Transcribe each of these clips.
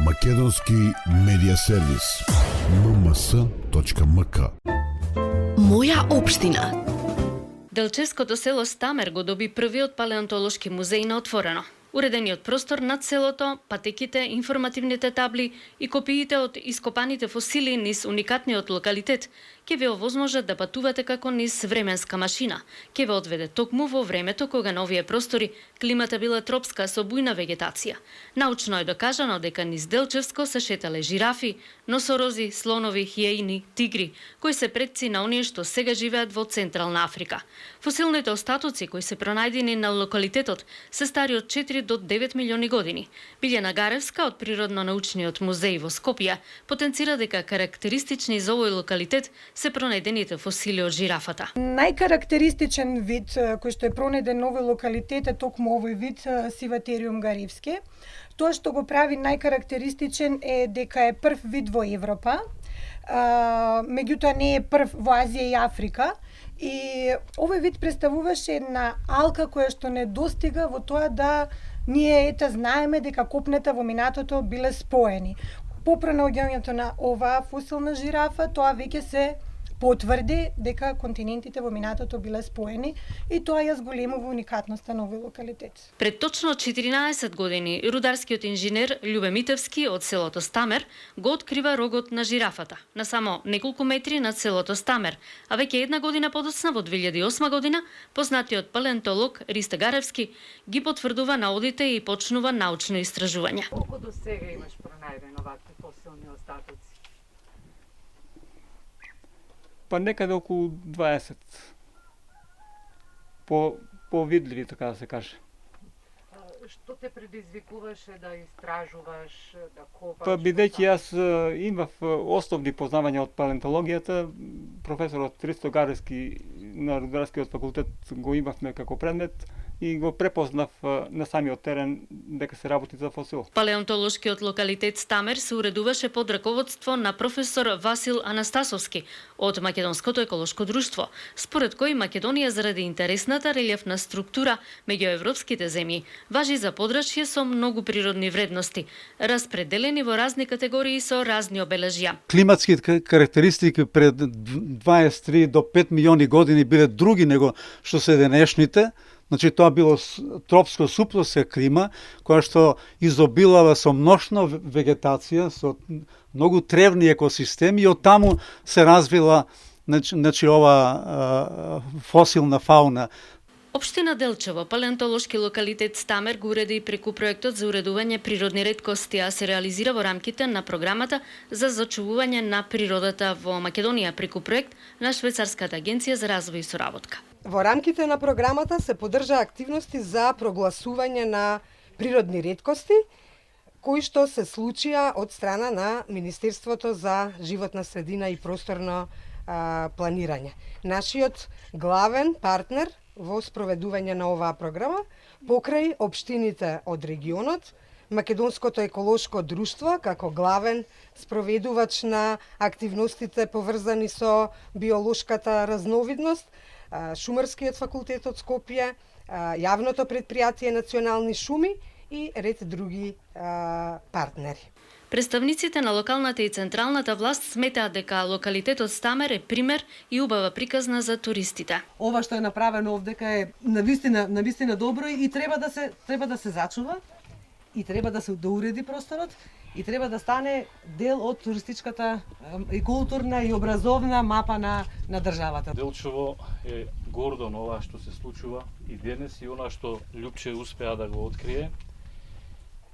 Македонски медиа сервис. mms.mk. Моја општина. Делчевското село Стамер го доби првиот палеонтолошки музеј на отворено. Уредениот простор над селото, патеките, информативните табли и копиите од ископаните фосили низ уникатниот локалитет ќе ве овозможат да патувате како низ временска машина. Ќе ве одведе токму во времето кога на овие простори климата била тропска со бујна вегетација. Научно е докажано дека низ Делчевско се шетале жирафи, носорози, слонови, хиеини, тигри, кои се предци на оние што сега живеат во Централна Африка. Фосилните остатоци кои се пронајдени на локалитетот се стари од 4 до 9 милиони години. Билјана Гаревска од Природно-научниот музеј во Скопје потенцира дека карактеристични за овој локалитет се пронајдените фосили од жирафата. Најкарактеристичен вид кој што е пронајден на овој локалитет е токму овој вид Сиватериум гаревски. Тоа што го прави најкарактеристичен е дека е прв вид во Европа, меѓутоа не е прв во Азија и Африка. И овој вид представуваше една алка која што не достига во тоа да ние знаеме дека копнета во минатото биле споени. По пронаоѓањето на оваа фосилна жирафа, тоа веќе се потврди дека континентите во минатото биле споени и тоа ја зголемува уникатноста на овој локалитет. Пред точно 14 години рударскиот инженер Љубе Митевски од селото Стамер го открива рогот на жирафата на само неколку метри над селото Стамер, а веќе една година подоцна во 2008 година познатиот палеонтолог Ристо Гаревски ги потврдува наодите и почнува научно истражување. Колку до сега имаш пронајдено вакви фосилни остатоци? Па некаде околу 20. Повидливи, така да се каже. Што те предизвикуваше да истражуваш, да копаш? Па бидејќи јас имав основни познавања од палеонтологијата, професорот Ристо Гаревски на Рударскиот факултет го имавме како предмет и го препознав на самиот терен дека се работи за фосил. Палеонтолошкиот локалитет Стамер се уредуваше под раководство на професор Васил Анастасовски од Македонското еколошко друштво, според кој Македонија заради интересната релјефна структура меѓу европските земји важи за подрачје со многу природни вредности, распределени во разни категории со разни обележја. Климатските карактеристики пред 23 до 5 милиони години биле други него што се денешните. Значи, тоа било тропско супносска клима, која што изобилава со множна вегетација, со многу тревни екосистеми и од таму се развила ова фосилна фауна. Општина Делчево, палеонтолошки локалитет Стамер го уреди и преку проектот за уредување природни реткости, а се реализира во рамките на програмата за зачувување на природата во Македонија преку проект на Швајцарската агенција за развој и соработка. Во рамките на програмата се поддржа активности за прогласување на природни реткости, кои што се случија од страна на Министерството за животна средина и просторно планирање. Нашиот главен партнер во спроведување на оваа програма, покрај општините од регионот, Македонското еколошко друштво како главен спроведувач на активностите поврзани со биолошката разновидност, Шумарскиот факултет од Скопје, јавното предпријатие Национални шуми и ред други партнери. Представниците на локалната и централната власт сметаат дека локалитетот Стамер е пример и убава приказна за туристите. Ова што е направено овдека е навистина добро и треба да се зачува и треба да се доуреди просторот и треба да стане дел од туристичката и културна и образовна мапа на државата. Делчево е гордо на ова што се случува и денес и она што Љупче успеа да го открие.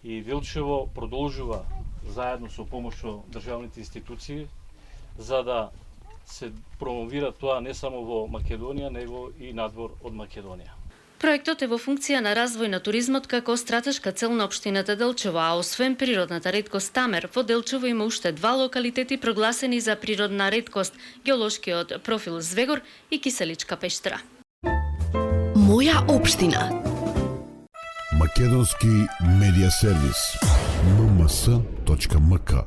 И Делчево продолжува заедно со помошта државните институции за да се промовира тоа не само во Македонија, него и надвор од Македонија. Проектот е во функција на развој на туризмот како стратешка цел на општината Делчево, а освен природната реткост Стамер, во Делчево има уште два локалитети прогласени за природна реткост: геолошкиот профил Звегор и Киселичка пештера. Моја општина. Македонски медиа сервис. mms.mk.